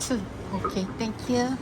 Two. Okay, thank you.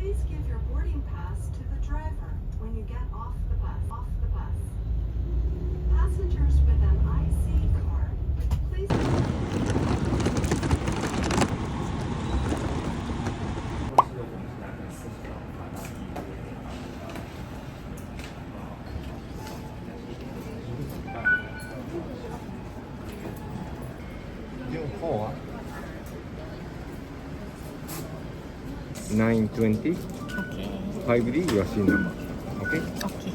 Please give your boarding pass to the driver when you get off the bus. Passengers with an IC card, please. Four. 920 Okay. 5D your SIM number. Okay? Okay.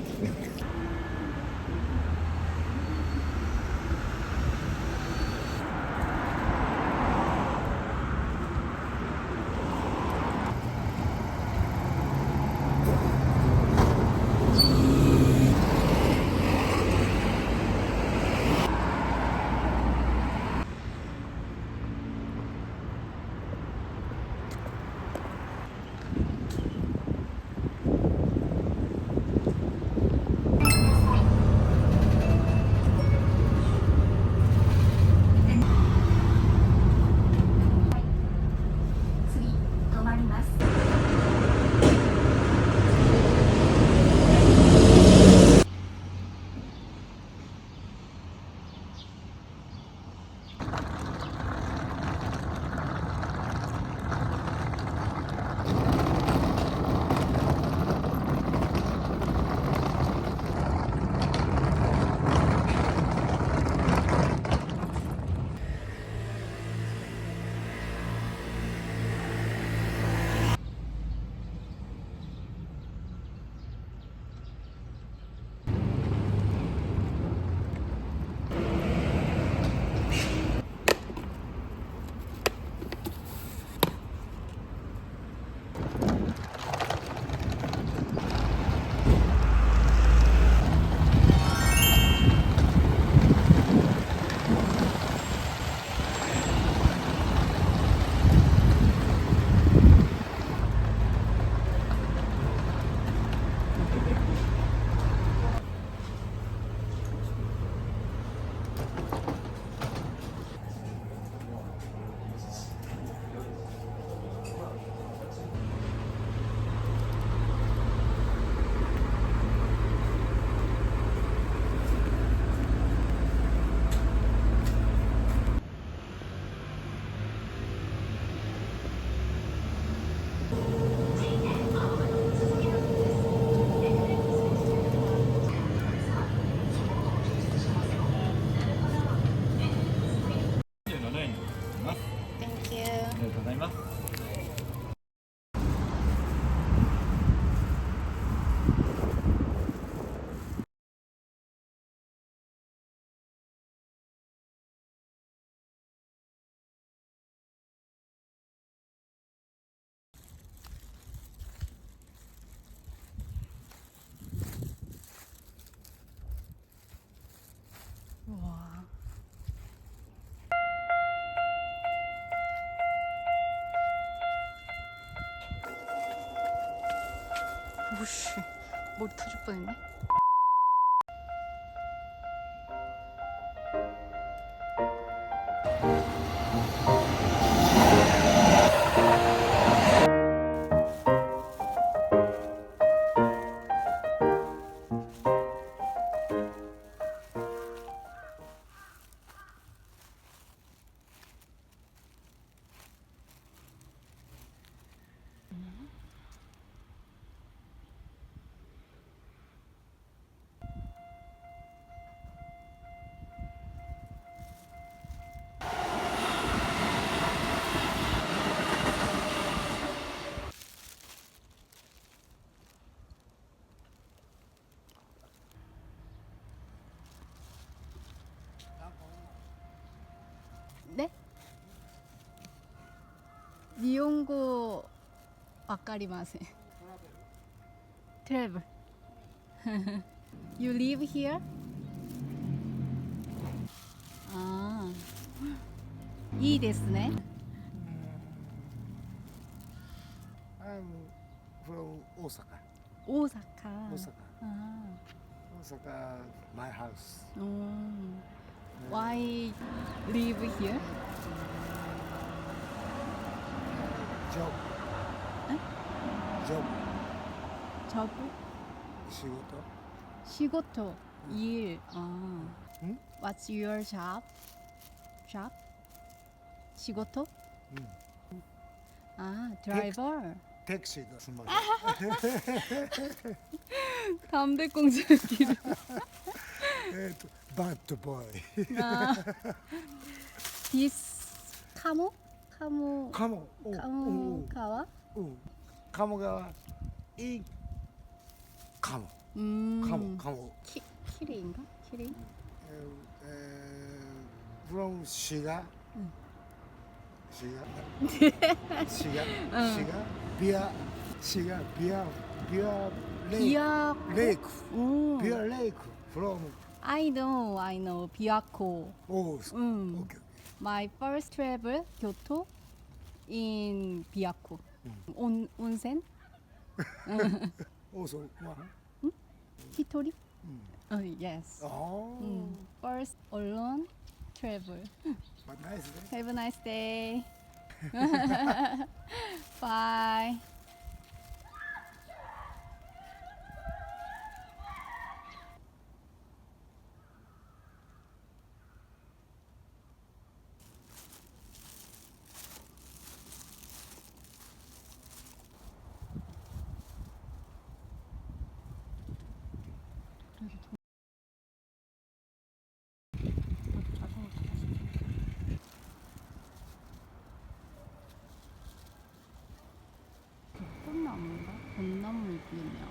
오씨, 머리 터질 뻔했네. 네? 니온고 와카리마센. Travel. You live here? 아, いいですね. I'm from Osaka. 오사카. Osaka. 아, Osaka, my house. Why live here? Job. 응? Job. job? 시고토. 시고토. 일. 아. 응? What's your job? Job? 시고토? 아, 드라이버. 택시도 주말. 담배꽁초기로. Bad boy. 아. This 카모? 카모. 카모. 카모가와? 카모가 이 카모. 카모. 키리인가? 키리? From 시가. 응. 시가. 비아 비아. 레이크. 오. 비아 레이크. From I know. 비아코. 오케이. My first travel Kyoto in 비아코. 온센? Also one. 히토리? Yes. Oh. First alone travel. But nice day. Have a nice day. Bye. 꽃나무인가? 벚나무 잎이냐?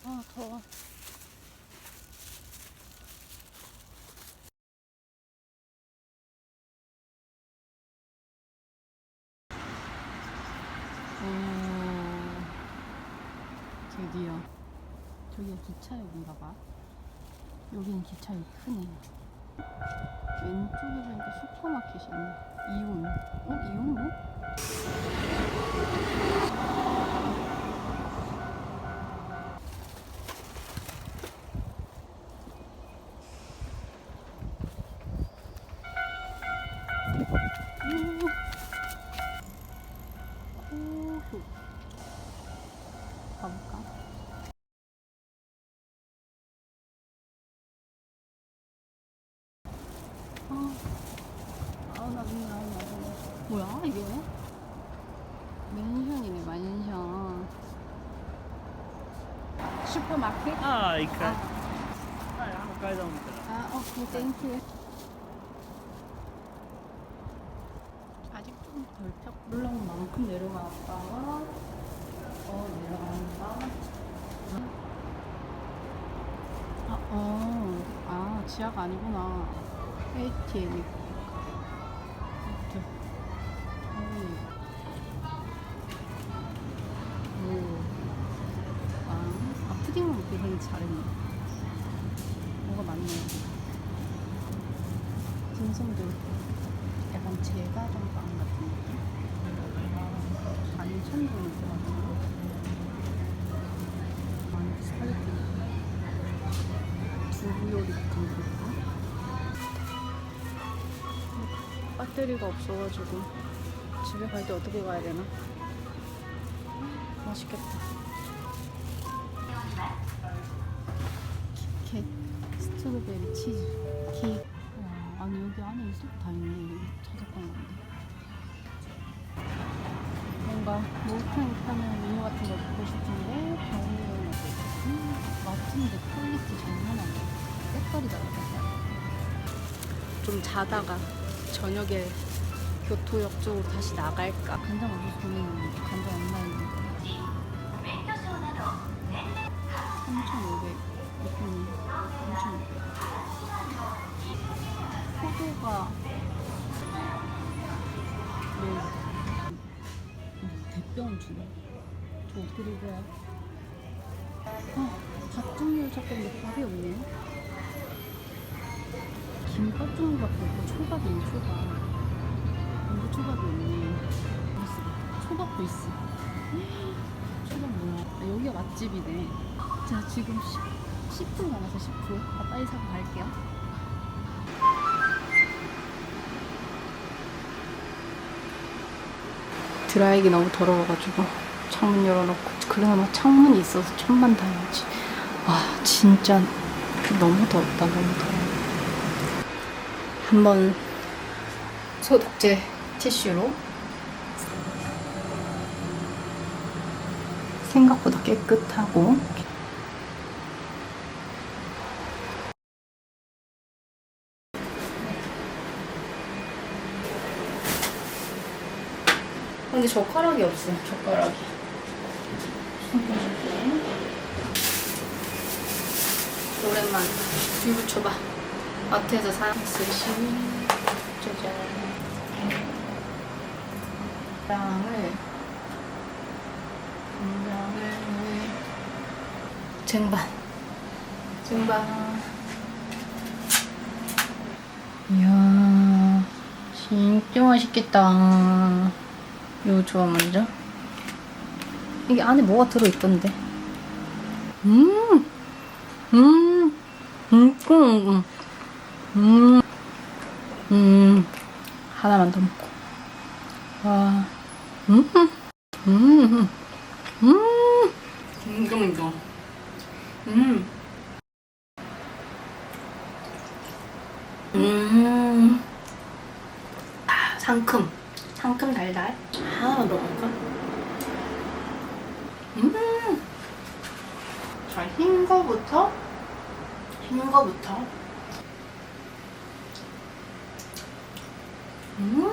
아, 더워. 드디어. 저기가 기차역인가 봐. 여기는 기차역이 크네. 왼쪽에 보니까 슈퍼마켓이 있네. 이온. 이온모? 코효. 가볼까? 나 뭐야 이게? 맨션이네 맨션. 슈퍼마켓? ああ、一回。はい、階段見たら。 아, 오케이, 땡큐. 아직 좀 덜 폈. 올라온 만큼 내려갔다가 내려간다. 지하가 아니구나. ATM 있고. 푸딩을 먹기 되게 잘했네. 뭐가 많네. 딤섬도 있고. 제과점빵 같은 느낌? 반찬도 있어가지고 스파게티 두부 요리 같은 거. 배터리가 없어가지고 집에 갈 때 어떻게 가야 되나? 맛있겠다. 킥캣 스트로베리 치즈 케이크. 와, 아니 여기 안에 있을 거 다 있네. 찾아봤는데 뭔가 목욕탕에 파는 메뉴 같은 거 먹고 싶은데 병원에 마트인데 퀄리티 장난 아니야. 색깔이 달라. 좀 자다가 저녁에 교토역 쪽으로 다시 나갈까? 간장 없어서 고민했는데 간장 얼마 있는데 3,500 이분이 3,500 포도가 대병 주네. 저 어떻게 들고야? 밥 종류 찾겠는데 밥이 없네. 김밥 종류밖에 없고 초밥이 있네. 초밥. 이거 초밥이 없네. 초밥도 있어. 초밥 뭐야? 아, 여기가 맛집이네. 자, 지금 10분 남아서 10분. 빨리 사고 갈게요. 드라이기 너무 더러워가지고 창문 열어놓고, 그나마 창문이 있어서 천만 다행이지. 와, 진짜 너무 덥다. 너무 더워. 한번 소독제 티슈로. 생각보다 깨끗하고. 근데 젓가락이 없어. 젓가락이. 오랜만. 줄 붙여봐. 마트에서 사. 스시. 짜잔. 간장을 쟁반. 이야, 진짜 맛있겠다. 이거 좋아. 먼저 이게 안에 뭐가 들어있던데. 하나만 더 먹고. 와. 이거. 아, 상큼 달달. 하나만 더 먹을까? 자, 흰 거부터. 뭐야?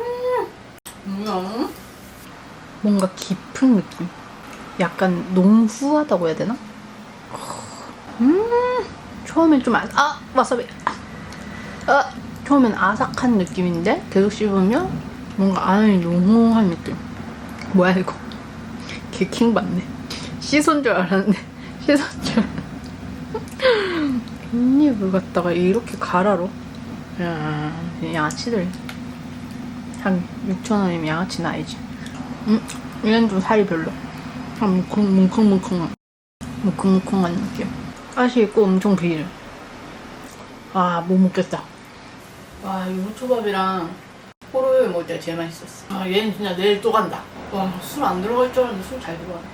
뭔가 깊은 느낌. 약간 농후하다고 해야 되나? 처음엔 좀 와사비. 처음엔 아삭한 느낌인데 계속 씹으면 뭔가 안이 농후한 느낌. 뭐야 이거? 개킹 받네. 씻은 줄 알았는데 깻잎을 갖다가 이렇게 갈아로. 야, 양아치들 한 6,000원이면 양아치는 아니지. 얘는 좀 살이 별로. 뭉컹뭉컹한 느낌. 가시 있고 엄청 비려. 못 먹겠다. 와, 이 무초밥이랑 호로요 먹을 때가 제일 맛있었어. 얘는 진짜 내일 또 간다. 와, 술 안 들어갈 줄 알았는데 술 잘 들어가네.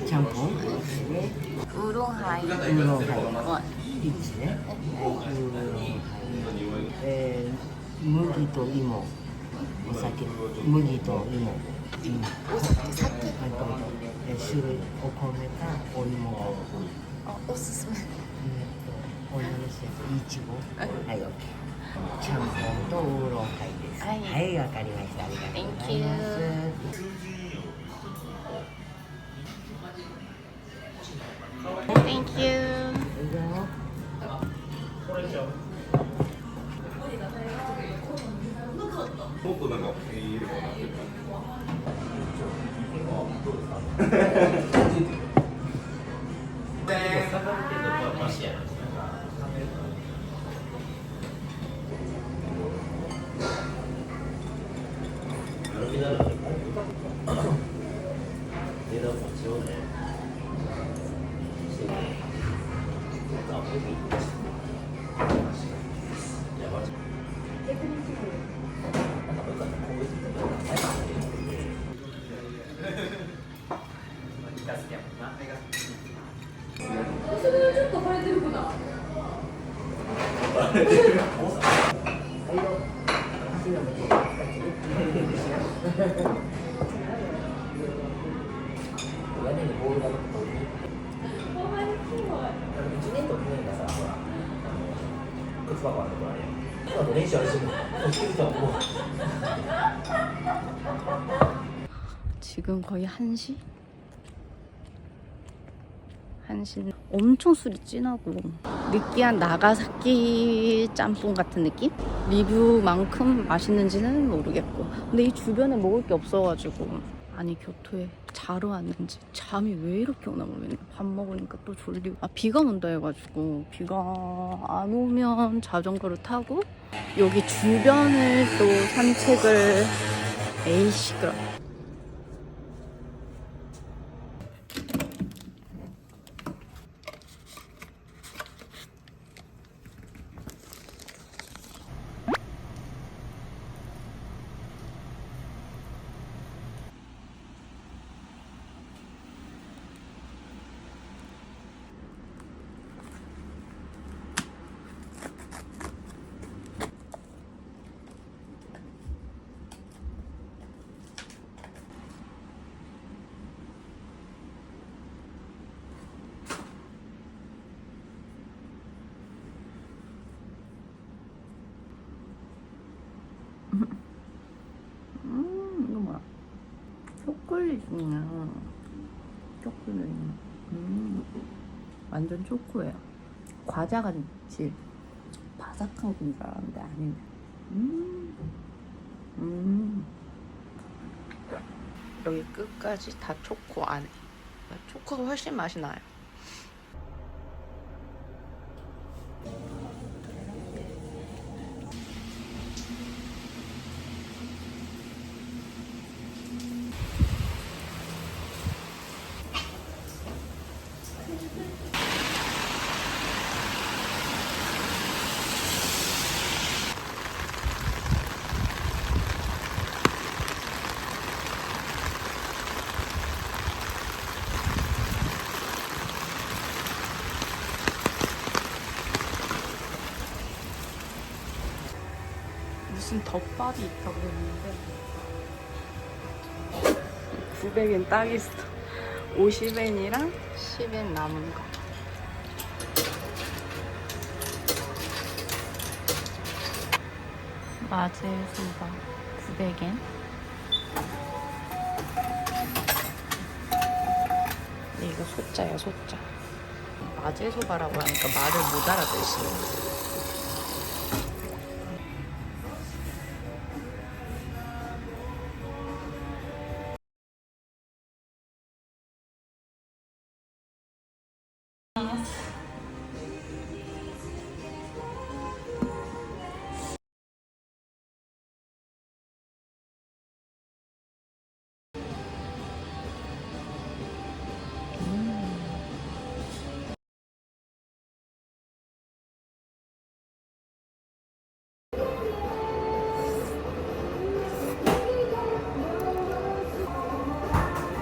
짬뽕 우롱하이 麦と芋、お酒、麦と芋、お酒、種類、お米かお芋か。おすすめ。お色のせいちご。はい、オッケー。ちゃんぽんとウーロンハイです。はい、わかりました。ありがとうございます。Thank you. もっとなんかいい色になってる。지금 거의 1시? 1시. 엄청 술이 진하고 느끼한 나가사키 짬뽕 같은 느낌? 리뷰만큼 맛있는지는 모르겠고, 근데 이 주변에 먹을 게 없어가지고, 아니 교토에 자러 왔는지 잠이 왜 이렇게 오나 모르겠네. 밥 먹으니까 또 졸리고, 비가 온다 해가지고 비가 안 오면 자전거를 타고 여기 주변을 또 산책을. 에이 시끄러. 이거 뭐야? 초콜릿이냐? 초콜릿. 완전 초코예요. 과자같이 바삭한 건 줄 알았는데 아니네. 여기 끝까지 다 초코 안에. 초코가 훨씬 맛이 나요. 무슨 덮밥이 있다고 했는데 900엔 딱 있어. 50엔이랑 10엔 남은 거. 마제소바 900엔. 이거 소자야, 소자. 마제소바라고 하니까 말을 못 알아듣시네.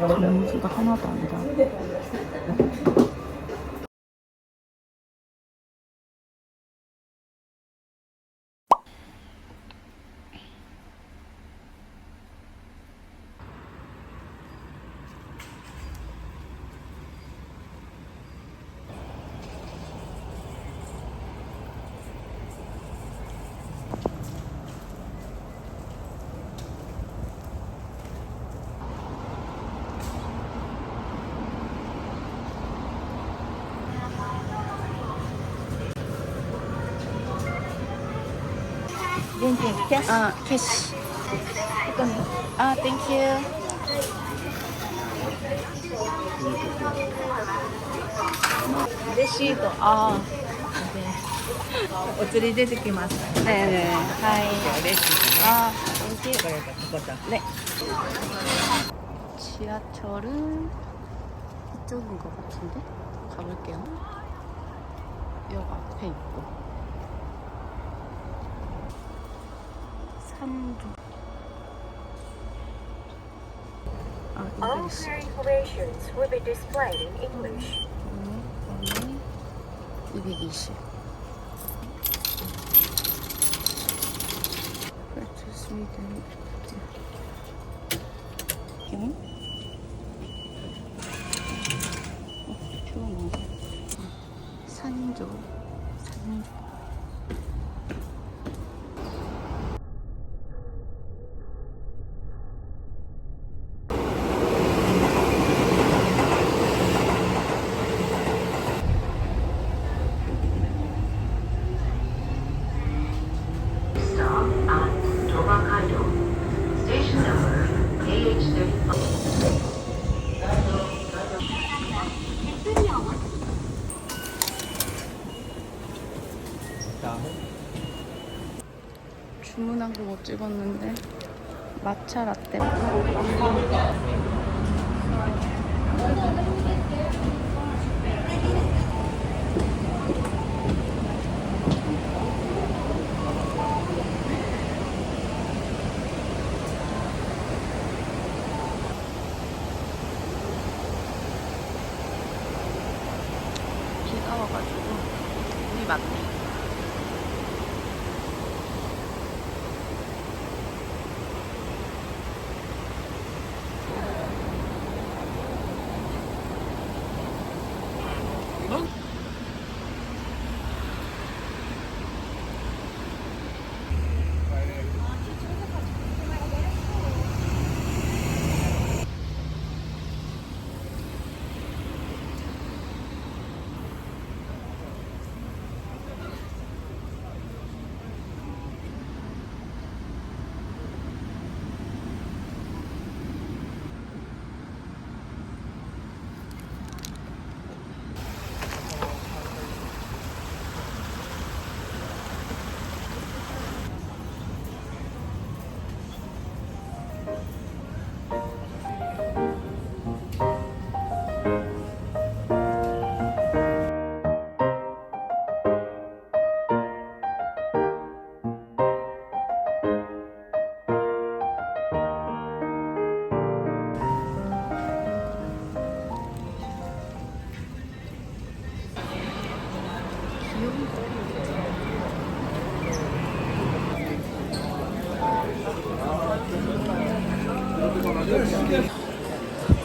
단무지가 하나도 안 닿아. 現金キャッシュ 아, 캐시. 아, 땡큐. 레시도. 아, 네. お釣り出てきます 네네. 하이. 嬉しい 아, こ 땡큐. れがここと 네. 지하철은 이쪽인 것 같은데? 가볼게요. 역 앞에 있고. 산도. 아, All 잉글리시. query informations will be displayed in English. 220. Purchase within. 응? 좋아. 산조. 산조. Stop at Tobacco. Station number KH35. 주문한 거 못 찍었는데 마차 라떼. 비가 와가지고 물이 많네.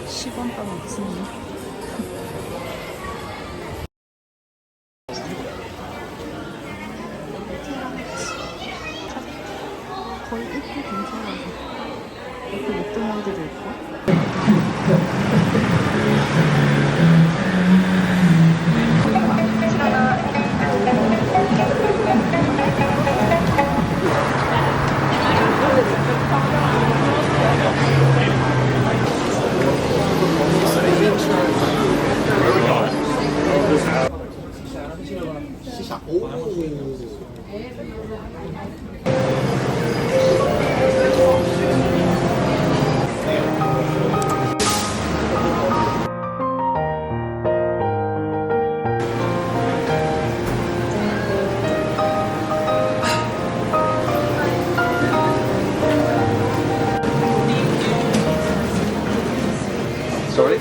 시간빵 없으니. 거의 입구 근처라서 옆에 맥도날드도 있고. Sorry?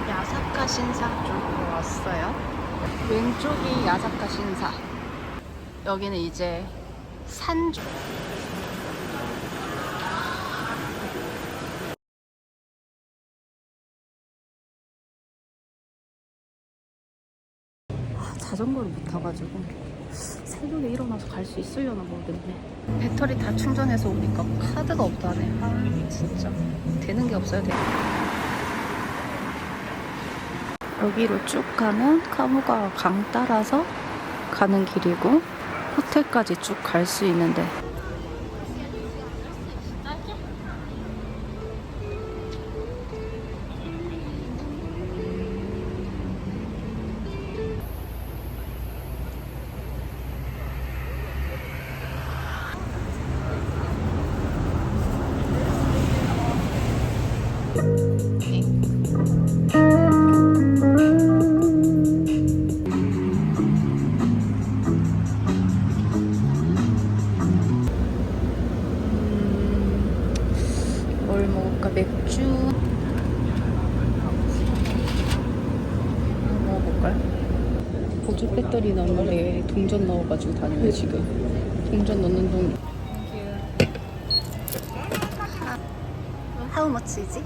야사카 신사 쪽으로 왔어요. 왼쪽이 야사카 신사. 여기는 이제 산 쪽. 자전거를 못 타가지고 새벽에 일어나서 갈 수 있으려나 모르겠네. 배터리 다 충전해서 오니까 카드가 없다네. 아 진짜 되는 게 없어요. 여기로 쭉 가면 카무가 강 따라서 가는 길이고 호텔까지 쭉 갈 수 있는데 뭘 먹을까? 맥주 먹어볼까요? 보조 배터리 넣는데 동전 넣어가지고 다녀요 지금. 동전 넣는 동. How much is it?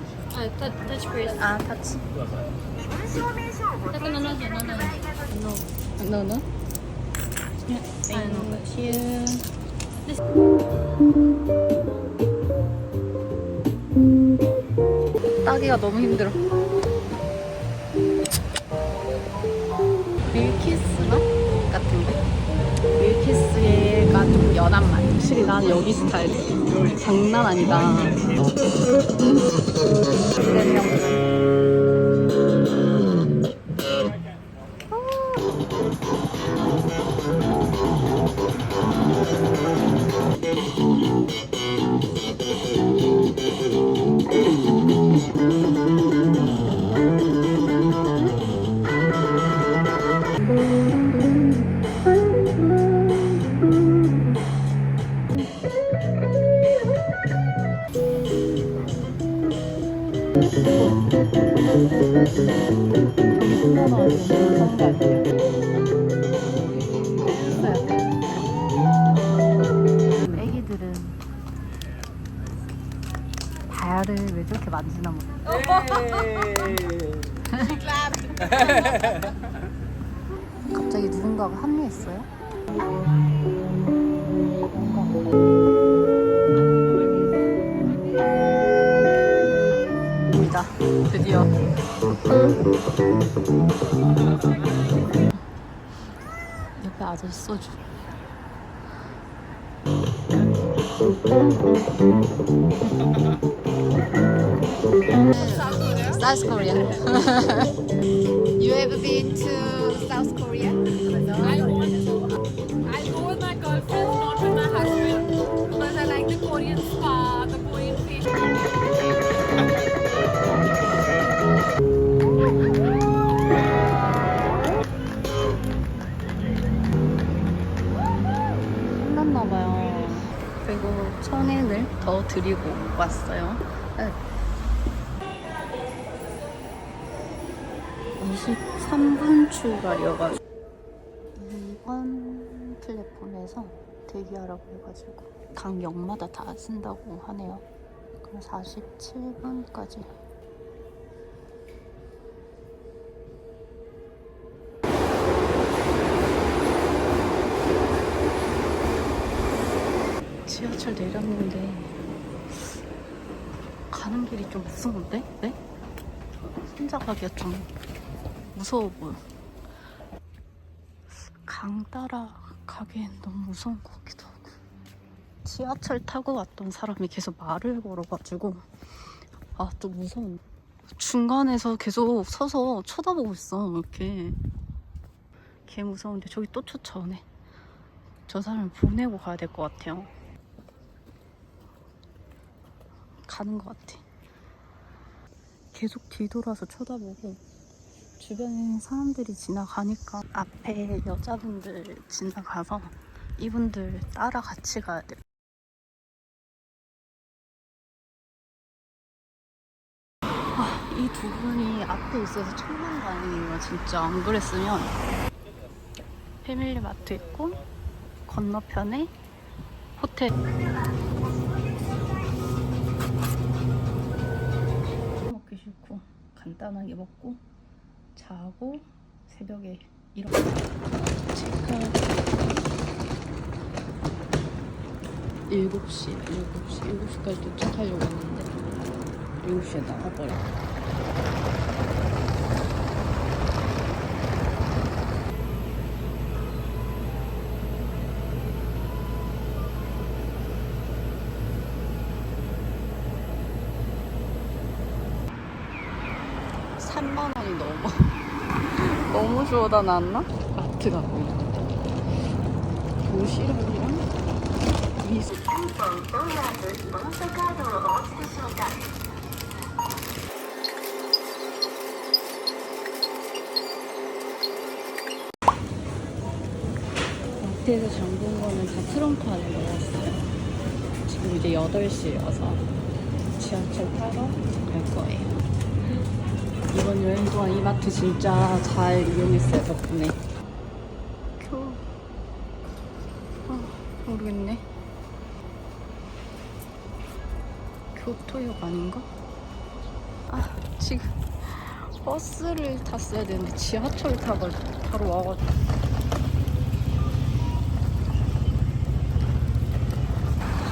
touch first. 아, 타치. No, no. Thank you. 따기가 너무 힘들어. 밀키스 맛 같은데? 밀키스가 좀 연한 맛. 확실히 나는 여기 스타일. 장난 아니다. 애기들은 발을 왜 저렇게 만지나 갑자기 누군가가 합류했어요? 입니다. 드디어 옆에 아저씨 소주. South Korea. You ever been to South Korea? I want to. I'll go with my girlfriend, not with my husband, because I like the Korean spa, the Korean facial. 끝났나봐요. 그리고 천엔을 더 드리고 왔어요. 23분 출발이어가지고 이번 플랫폼에서 대기하라고 해가지고 각 역마다 다 쓴다고 하네요. 그럼 47분까지 지하철 내렸는데 가는 길이 좀 무서운데? 네? 혼자 가기가 좀 무서워 보여. 강 따라 가기엔 너무 무서운 것 같기도 하고. 지하철 타고 왔던 사람이 계속 말을 걸어가지고 아, 좀 무서운. 중간에서 계속 서서 쳐다보고 있어. 이렇게 개 무서운데 저기 또 쫓아오네. 저 사람을 보내고 가야 될 것 같아요. 가는 것 같아. 계속 뒤돌아서 쳐다보고 주변에 사람들이 지나가니까 앞에 여자분들 지나가서 이분들 따라 같이 가야 돼. 이 두 분이 앞에 있어서 천만 다행이에요. 진짜 안 그랬으면. 패밀리마트 있고 건너편에 호텔. 먹기 싫고 간단하게 먹고 자고 새벽에 일어나 체크아웃. 7시까지 도착하려고 했는데 7시에 나가버려. 3만 원이 너무 주워다 놨나? 마트가 보이는데 도시락이랑 미스. 마트에서 잠근 거는 다 트렁크 안에 넣었어요. 지금 이제 8시여서 지하철 타러 갈 거예요. 이번 여행 동안 이 마트 진짜 잘 이용했어요, 덕분에. 모르겠네. 교토역 아닌가? 아, 지금 버스를 탔어야 되는데 지하철 타고 바로 와가지고.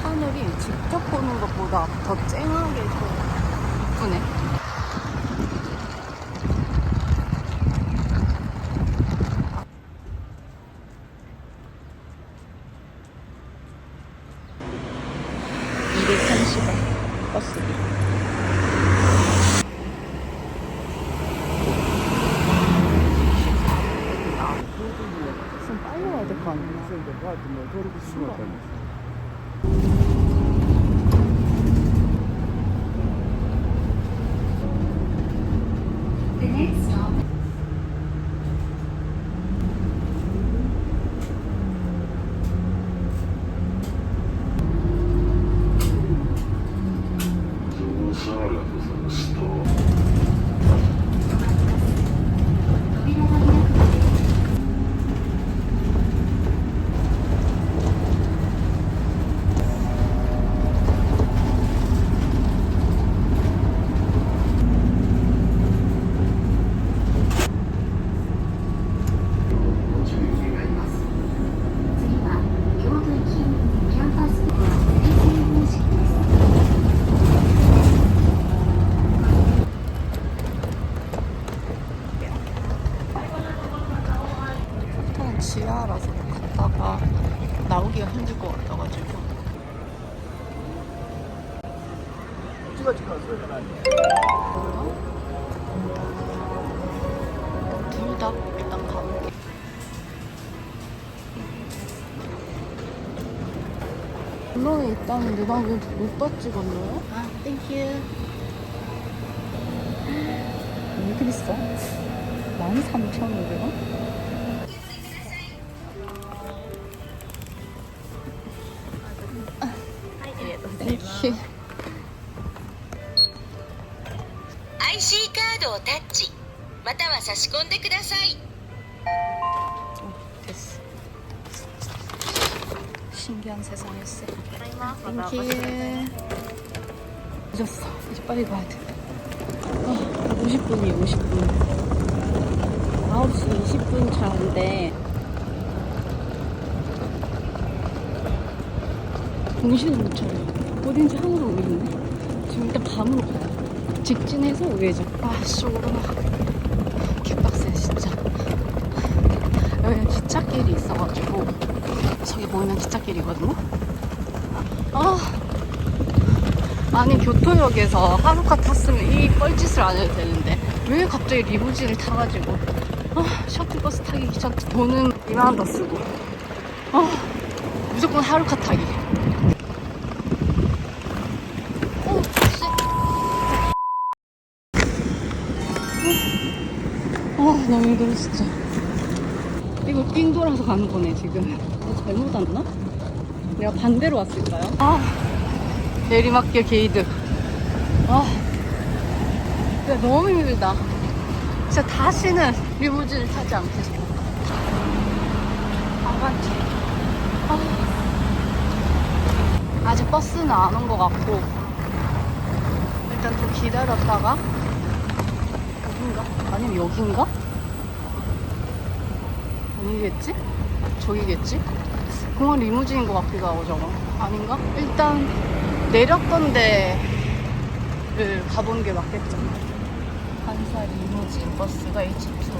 하늘이 직접 보는 것보다 더 쨍하게 이쁘네. 버스비. 좀 빨리 와야 될 거 아니야? 지하라서 갔다가 나오기가 힘들 것 같아가지고. 둘 다 일단 가볼게. 물론에 있다는데 나 왜 못 찍었노? 아, 땡큐. 왜 이렇게 비싸? 13,500원? 땡큐. IC カードをタッチまたは差し込んでください。 됐어. 신기한 세상이었어. 땡큐. 늦었어. 이제 빨리 가야 돼. 50분이에요, 50분. 9시 20분 차인데 정신을 못 차려. 어딘지 하나도 모르겠네. 지금 일단 밤으로 가요. 직진해서 우회전. 아씨, 오르막. 개빡세, 진짜. 여기는 기찻길이 있어가지고, 저기 보이는 기찻길이거든요? 아니, 교토역에서 하루카 탔으면 이 뻘짓을 안 해도 되는데, 왜 갑자기 리무진을 타가지고, 셔틀버스 타기 귀찮다. 돈은 2만원 더 쓰고. 무조건 하루카 타기. 너무 힘들어, 진짜. 이거 삥 돌아서 가는 거네, 지금. 내가 잘못 왔나? 내가 반대로 왔을까요? 내리막길 게이드. 진짜 너무 힘들다. 진짜 다시는 리무진을 타지 않겠어. 아간지. 아직 버스는 안 온 것 같고, 일단 좀 기다렸다가, 여긴가? 아니면 여긴가? 아니겠지? 저기겠지? 공항 리무진인 것 같기도 하고 저거 아닌가? 일단 내렸던 데를 가보는 게 맞겠죠. 한사 리무진 버스가 H2.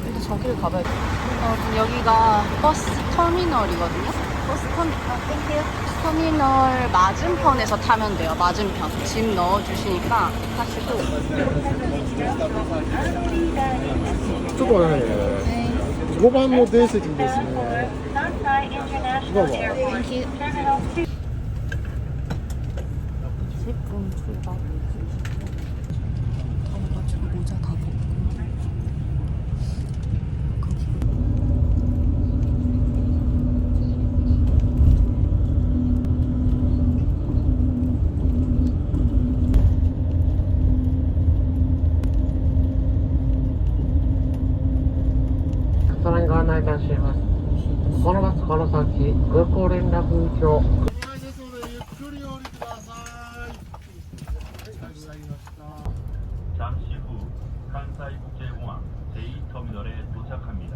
일단 저기를 가봐야 돼. 여기가 버스 터미널이거든요. 터미널 맞은편에서 타면 돼요. 맞은편. 짐 넣어주시니까 하시고. ちょっとね、5番の電席ですね。どうぞ。 10분 출발. 더워가지고 모자 다 벗고. 잠시 후 칸사이국제공항 제2터미널에 도착합니다.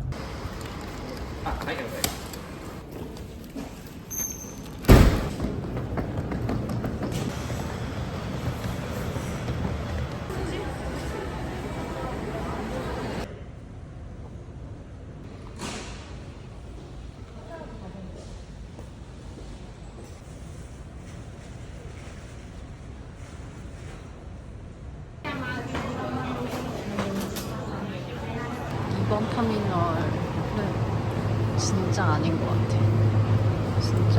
이번 터미널은 진짜 아닌 것 같아. 진짜.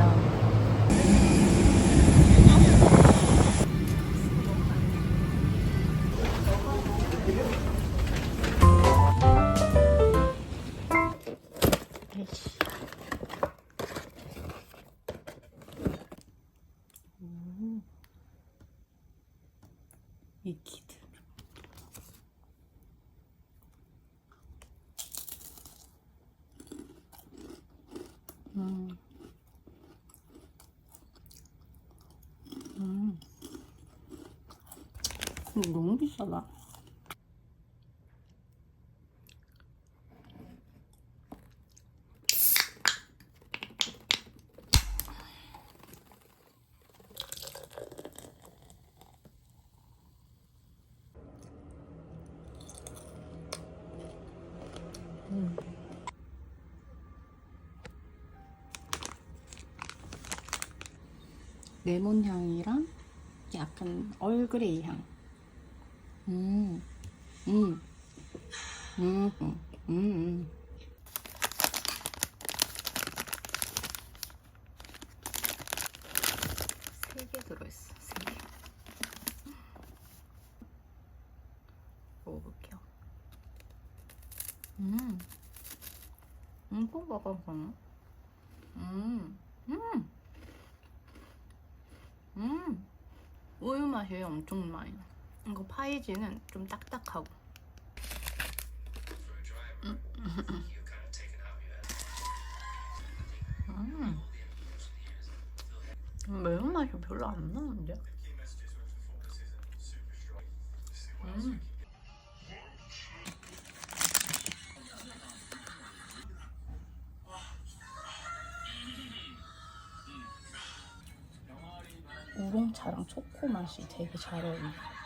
이 키드. 근데 너무 비싸다. 레몬 향이랑 약간 얼그레이 향. 세 개 들어있어. 3개. 먹어볼게요. 꼭 먹어봐. 우유 맛이 엄청 많이 나. 이거 파이지는 좀 딱딱하고. 매운맛이 별로 안 나는데? 녹차랑 초코 맛이 되게 잘 어울려.